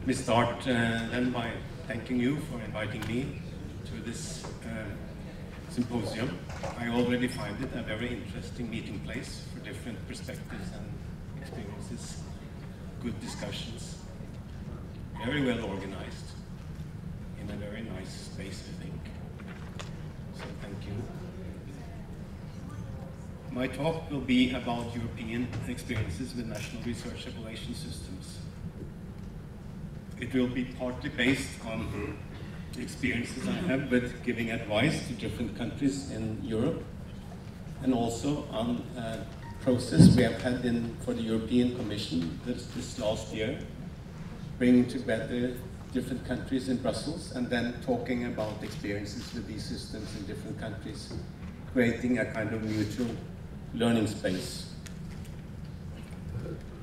me start then by thanking you for inviting me to this symposium. I already find it a very interesting meeting place for different perspectives and experiences, good discussions, very well organized, in a very nice space, I think. So thank you. My talk will be about European experiences with national research evaluation systems. It will be partly based on the experiences I have with giving advice to different countries in Europe, and also on a process we have had for the European Commission this last year, bringing together different countries in Brussels and then talking about experiences with these systems in different countries, creating a kind of mutual learning space.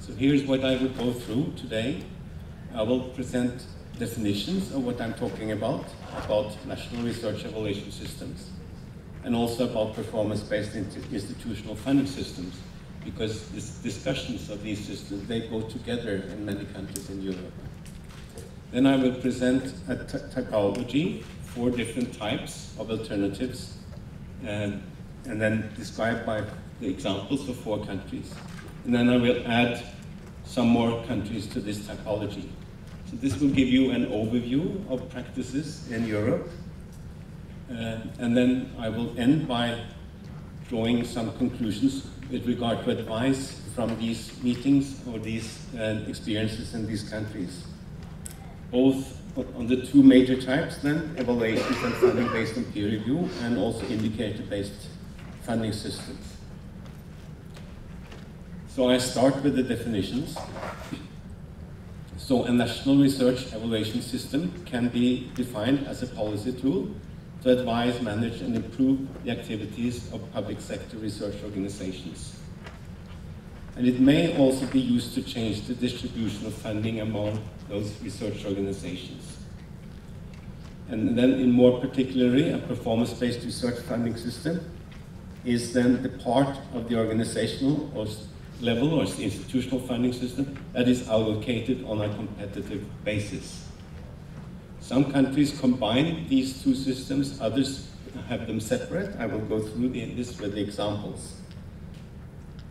So here's what I will go through today. I will present definitions of what I'm talking about national research evaluation systems, and also about performance-based institutional funding systems, because these discussions of these systems, they go together in many countries in Europe. Then I will present a typology, 4 different types of alternatives, and then describe by the examples of 4 countries. And then I will add some more countries to this typology. So this will give you an overview of practices in Europe. And then I will end by drawing some conclusions with regard to advice from these meetings or these experiences in these countries. Both on the 2 major types then, evaluations and funding based on peer review, and also indicator-based funding systems. So I start with the definitions. So a national research evaluation system can be defined as a policy tool to advise, manage, and improve the activities of public sector research organizations. And it may also be used to change the distribution of funding among those research organizations. And then, in more particularly, a performance-based research funding system is then the part of the organizational or level or institutional funding system that is allocated on a competitive basis. Some countries combine these 2 systems, others have them separate. I will go through this with the examples.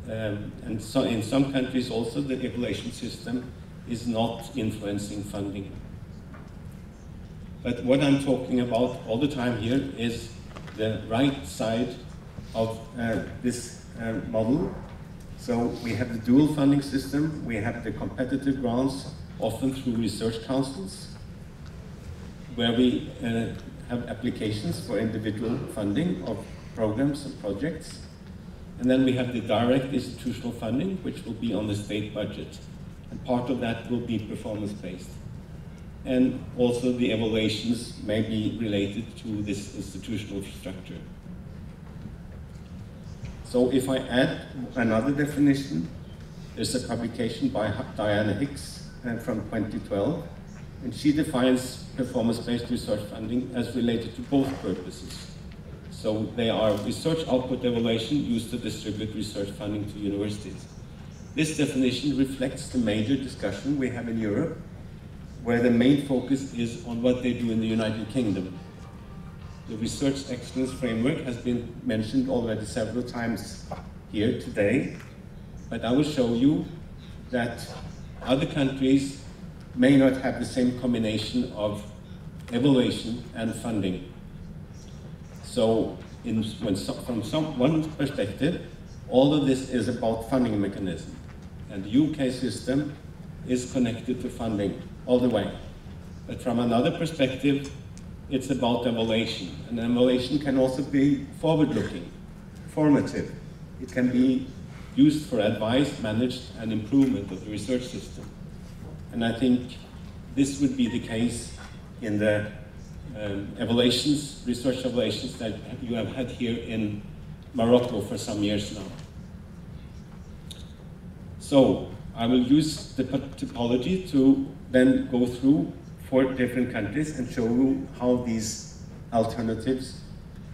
And so in some countries also the evaluation system is not influencing funding. But what I'm talking about all the time here is the right side of this model. So we have the dual funding system, we have the competitive grants, often through research councils, where we have applications for individual funding of programs and projects. And then we have the direct institutional funding, which will be on the state budget. And part of that will be performance-based. And also the evaluations may be related to this institutional structure. So if I add another definition, there's a publication by Diana Hicks from 2012, and she defines performance-based research funding as related to both purposes. So they are research output evaluation used to distribute research funding to universities. This definition reflects the major discussion we have in Europe, where the main focus is on what they do in the United Kingdom. The Research Excellence Framework has been mentioned already several times here today, but I will show you that other countries may not have the same combination of evaluation and funding. So from one perspective, all of this is about funding mechanism, and the UK system is connected to funding all the way. But from another perspective, it's about evaluation, and evaluation can also be forward-looking, formative. It can be used for advice, managed, and improvement of the research system. And I think this would be the case in the research evaluations that you have had here in Morocco for some years now. So I will use the typology to then go through 4 different countries and show you how these alternatives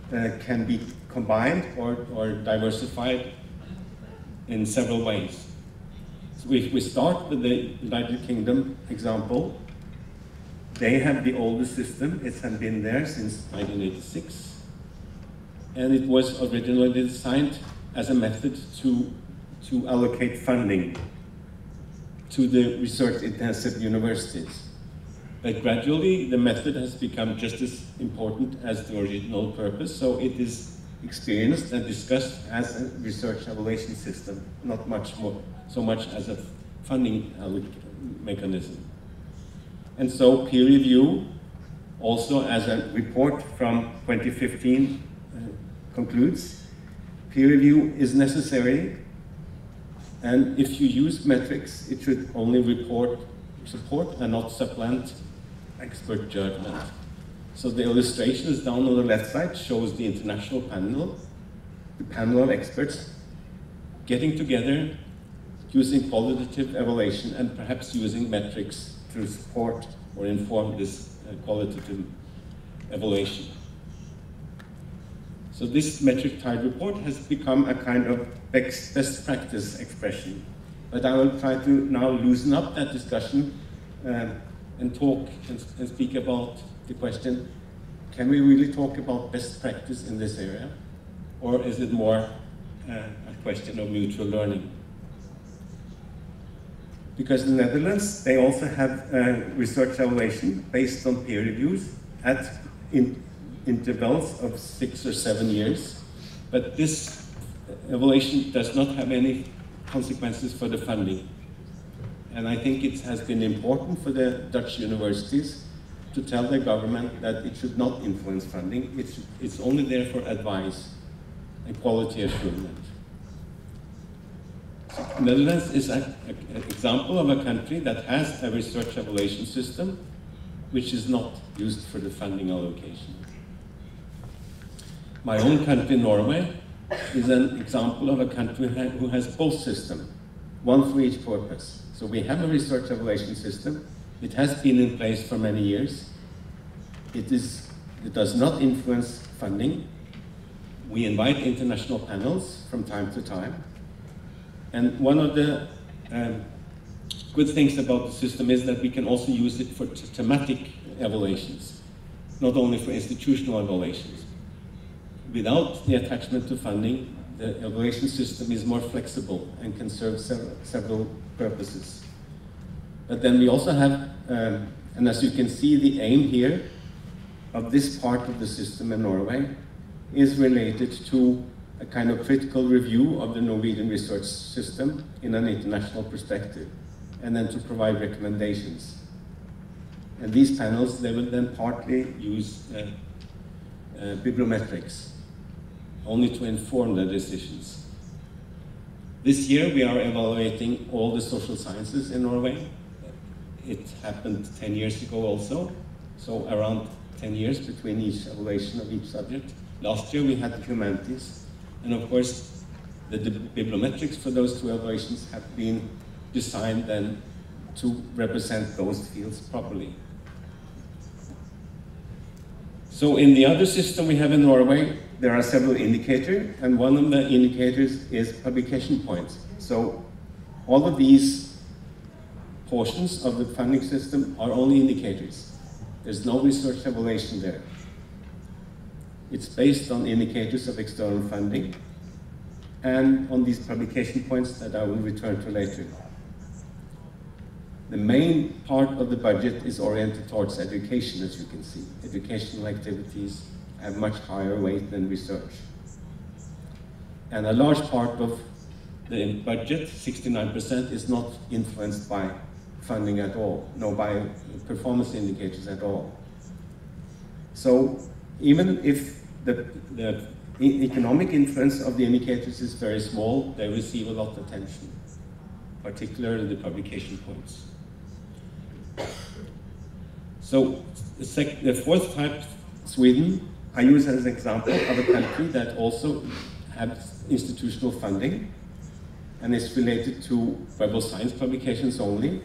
can be combined or diversified in several ways. So if we start with the United Kingdom example, They have the oldest system. It has been there since 1986. And it was originally designed as a method to allocate funding to the research-intensive universities. But gradually, the method has become just as important as the original purpose, so it is experienced and discussed as a research evaluation system, not so much as a funding mechanism. And so peer review, also as a report from 2015 concludes, peer review is necessary, and if you use metrics, it should only support and not supplant expert judgment. So the illustration is down on the left side, shows the international panel, the panel of experts getting together, using qualitative evaluation and perhaps using metrics to support or inform this qualitative evaluation. So this metric-tied report has become a kind of best practice expression. But I will try to now loosen up that discussion and talk and speak about the question, can we really talk about best practice in this area? Or is it more a question of mutual learning? Because in the Netherlands, they also have research evaluation based on peer reviews at intervals of 6 or 7 years. But this evaluation does not have any consequences for the funding. And I think it has been important for the Dutch universities to tell their government that it should not influence funding. It's only there for advice and quality assurance. The Netherlands is an example of a country that has a research evaluation system which is not used for the funding allocation. My own country, Norway, is an example of a country who has both systems, one for each purpose. So we have a research evaluation system. It has been in place for many years. It does not influence funding. We invite international panels from time to time. And one of the good things about the system is that we can also use it for thematic evaluations, not only for institutional evaluations. Without the attachment to funding, the evaluation system is more flexible and can serve several purposes. But then we also have, and as you can see, the aim here of this part of the system in Norway is related to a kind of critical review of the Norwegian research system in an international perspective, and then to provide recommendations. And these panels, they will then partly use bibliometrics, only to inform their decisions. This year we are evaluating all the social sciences in Norway. It happened 10 years ago also, so around 10 years between each evaluation of each subject. Last year we had the humanities, and of course the bibliometrics for those two evaluations have been designed then to represent those fields properly. So in the other system we have in Norway, there are several indicators, and one of the indicators is publication points. So all of these portions of the funding system are only indicators. There's no research evaluation there. It's based on indicators of external funding and on these publication points that I will return to later. The main part of the budget is oriented towards education, as you can see. Educational activities have much higher weight than research. And a large part of the budget, 69%, is not influenced by funding at all, no by performance indicators at all. So even if the economic influence of the indicators is very small, they receive a lot of attention, particularly the publication points. So the fourth type, Sweden, I use as an example of a country that also has institutional funding and is related to Web of Science publications only,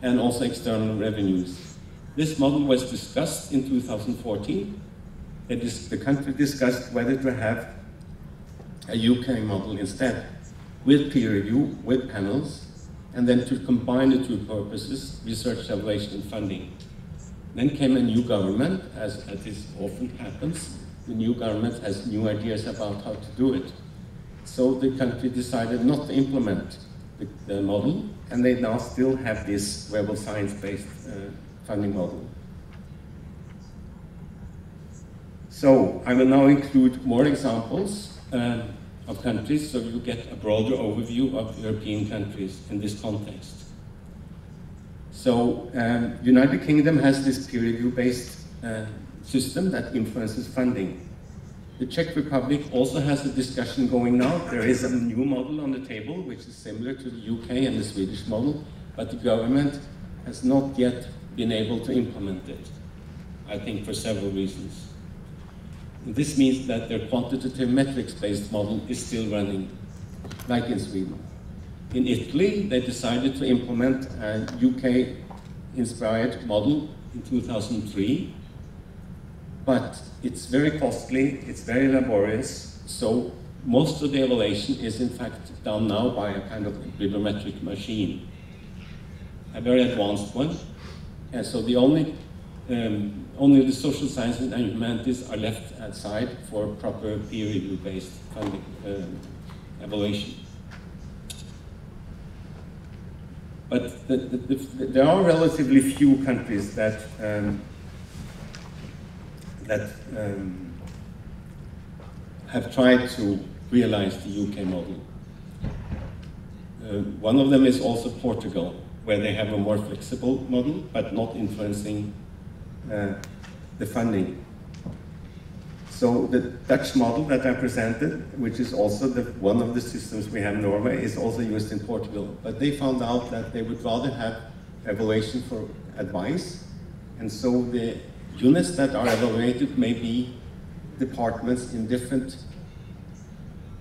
and also external revenues. This model was discussed in 2014. The country discussed whether to have a UK model instead, with peer review, with panels, and then to combine the two purposes, research evaluation and funding. Then came a new government, as this often happens. The new government has new ideas about how to do it. So the country decided not to implement the model, and they now still have this Web of Science-based funding model. So I will now include more examples of countries, so you get a broader overview of European countries in this context. So United Kingdom has this peer review-based system that influences funding. The Czech Republic also has a discussion going now. There is a new model on the table, which is similar to the UK and the Swedish model, but the government has not yet been able to implement it, I think for several reasons. This means that their quantitative metrics-based model is still running, like in Sweden. In Italy, they decided to implement a UK-inspired model in 2003, but it's very costly, it's very laborious, so most of the evaluation is in fact done now by a kind of bibliometric machine, a very advanced one. And so the only the social sciences and humanities are left outside for proper peer review-based funding evaluation. But there are relatively few countries that have tried to realize the UK model. One of them is also Portugal, where they have a more flexible model, but not influencing the funding. So the Dutch model that I presented, which is also one of the systems we have in Norway, is also used in Portugal. But they found out that they would rather have evaluation for advice, and so the units that are evaluated may be departments in different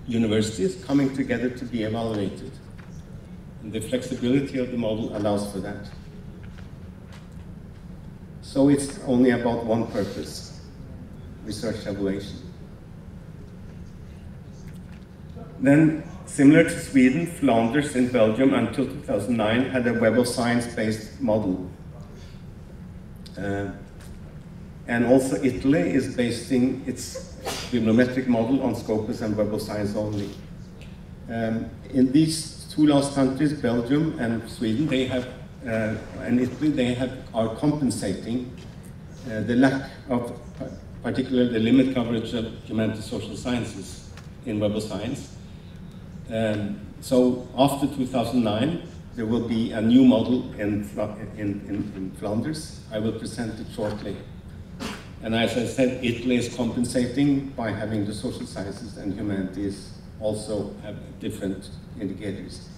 universities coming together to be evaluated. And the flexibility of the model allows for that. So it's only about one purpose: research evaluation. Then, similar to Sweden, Flanders in Belgium until 2009 had a Web of Science-based model. And also Italy is basing its bibliometric model on Scopus and Web of Science only. In these two last countries, Belgium and Sweden, they have, and Italy, are compensating the lack of, particularly the limit coverage of humanities social sciences in Web of Science. So after 2009, there will be a new model in Flanders. I will present it shortly. And as I said, Italy is compensating by having the social sciences and humanities also have different indicators.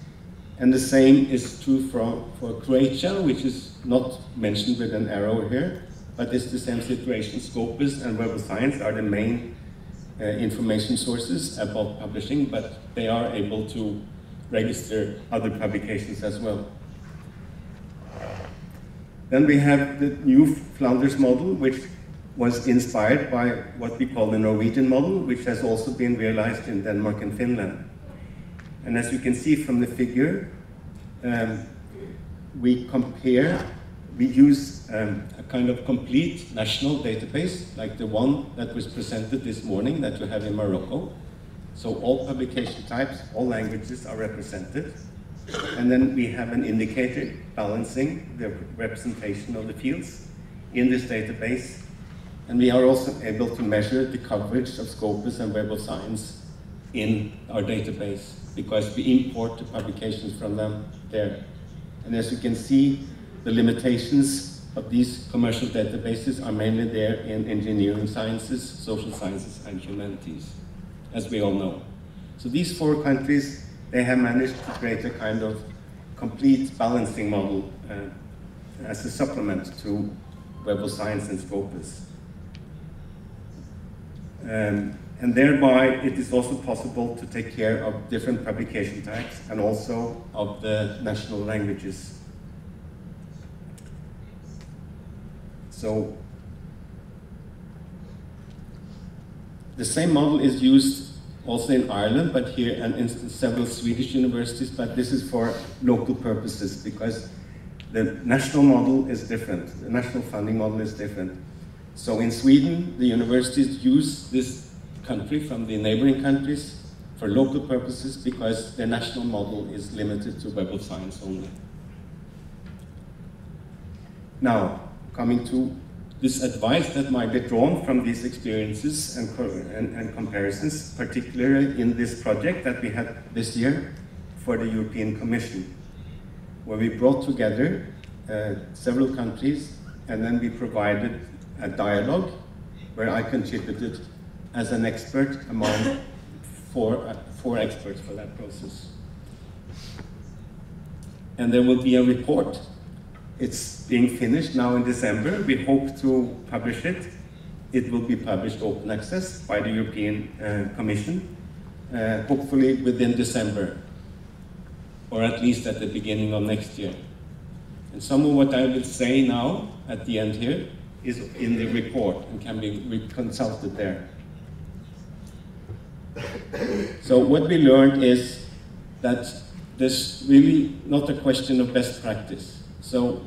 And the same is true for Croatia, which is not mentioned with an arrow here, but it's the same situation. Scopus and Web of Science are the main information sources about publishing, but they are able to register other publications as well. Then we have the new Flanders model, which was inspired by what we call the Norwegian model, which has also been realized in Denmark and Finland. And as you can see from the figure, we use a kind of complete national database, like the one that was presented this morning that you have in Morocco. So all publication types, all languages are represented. And then we have an indicator balancing the representation of the fields in this database. And we are also able to measure the coverage of Scopus and Web of Science in our database, because we import the publications from them there. And as you can see, the limitations of these commercial databases are mainly there in engineering sciences, social sciences, and humanities, as we all know. So these four countries, they have managed to create a kind of complete balancing model as a supplement to Web of Science and Scopus. And thereby, it is also possible to take care of different publication types and also of the national languages. So, the same model is used also in Ireland, but here and in several Swedish universities, but this is for local purposes, because The national model is different. The national funding model is different. So in Sweden, the universities use this country from the neighboring countries for local purposes because their national model is limited to Web of Science only. Now, coming to this advice that might be drawn from these experiences and comparisons, particularly in this project that we had this year for the European Commission, where we brought together several countries, and then we provided a dialogue where I contributed as an expert among four experts for that process. And there will be a report. It's being finished now in December. We hope to publish it. It will be published open access by the European Commission, hopefully within December, or at least at the beginning of next year. And some of what I will say now at the end here is in the report and can be consulted there. So what we learned is that there's really not a question of best practice. So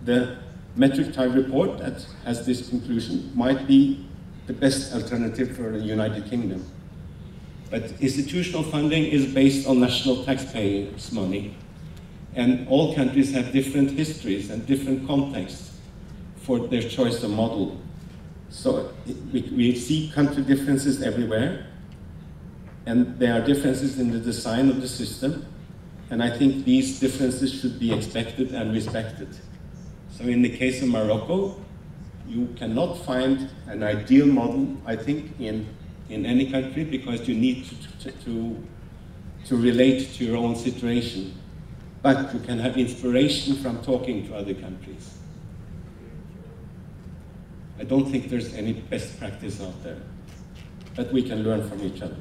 the metric type report that has this conclusion might be the best alternative for the United Kingdom. But institutional funding is based on national taxpayers' money. And all countries have different histories and different contexts for their choice of model. So we see country differences everywhere. And there are differences in the design of the system. And I think these differences should be expected and respected. So in the case of Morocco, you cannot find an ideal model, I think, in any country, because you need to relate to your own situation. But you can have inspiration from talking to other countries. I don't think there's any best practice out there, but we can learn from each other.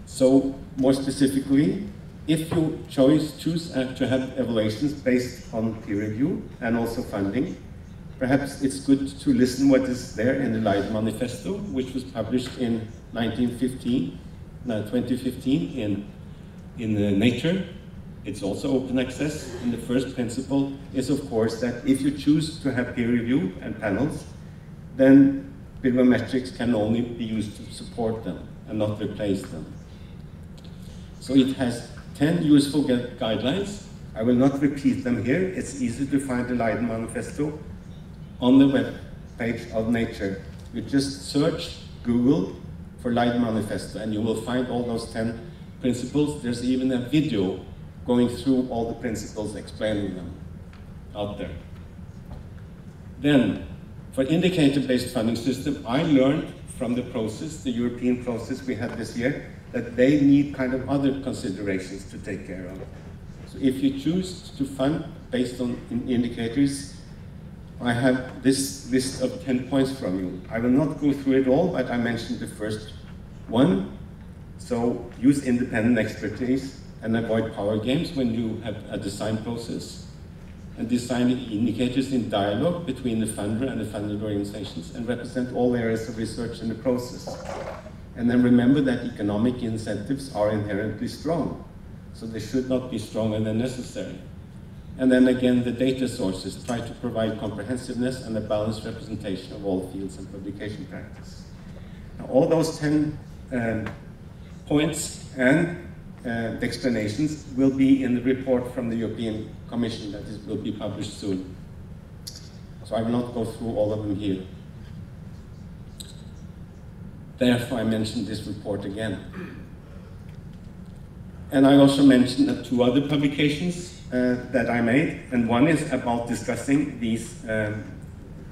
So more specifically, if you choose to have evaluations based on peer review and also funding, perhaps it's good to listen what is there in the Leiden Manifesto, which was published in 2015 in Nature. It's also open access, and the first principle is, of course, that if you choose to have peer review and panels, then bibliometrics can only be used to support them and not replace them. So it has 10 useful guidelines. I will not repeat them here. It's easy to find the Leiden Manifesto on the web page of Nature. You just search Google for Leiden Manifesto and you will find all those 10 principles. There's even a video going through all the principles, explaining them out there. Then, for indicator-based funding system, I learned from the process, the European process we had this year, that they need kind of other considerations to take care of. So if you choose to fund based on indicators, I have this list of 10 points from you. I will not go through it all, but I mentioned the first one. So use independent expertise and avoid power games when you have a design process. And design indicators in dialogue between the funder and the funded organizations and represent all areas of research in the process. And then remember that economic incentives are inherently strong, so they should not be stronger than necessary. And then again, the data sources try to provide comprehensiveness and a balanced representation of all fields and publication practice. Now, all those 10 points and the explanations will be in the report from the European Commission that will be published soon. So I will not go through all of them here. Therefore, I mentioned this report again. And I also mentioned 2 other publications that I made, and one is about discussing these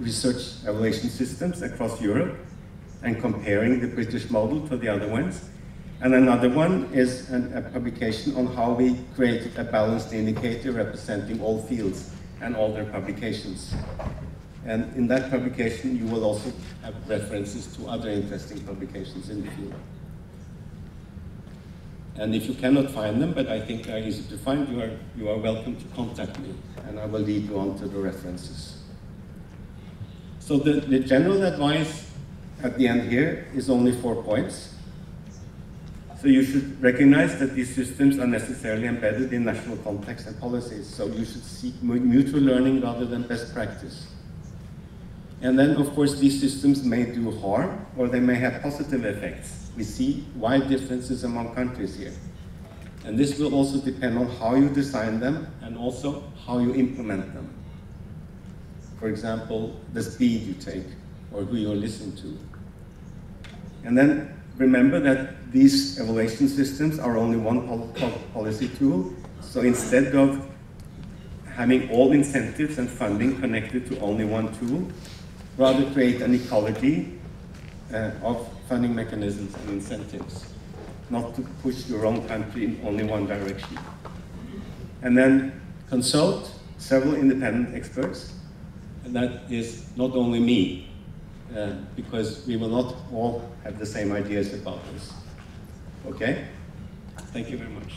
research evaluation systems across Europe and comparing the British model to the other ones. And another one is a publication on how we created a balanced indicator representing all fields and all their publications. And in that publication, you will also have references to other interesting publications in the field. And if you cannot find them, but I think they are easy to find, you are welcome to contact me, and I will lead you on to the references. So the general advice at the end here is only 4 points. So you should recognize that these systems are necessarily embedded in national context and policies. So you should seek mutual learning rather than best practice. And then, of course, these systems may do harm or they may have positive effects. We see wide differences among countries here. And this will also depend on how you design them and also how you implement them. For example, the speed you take or who you listen to. And then remember that these evaluation systems are only one policy tool. So instead of having all incentives and funding connected to only one tool, rather create an ecology of funding mechanisms and incentives, not to push your own country in only one direction. And then consult several independent experts, and that is not only me, because we will not all have the same ideas about this. Okay? Thank you very much.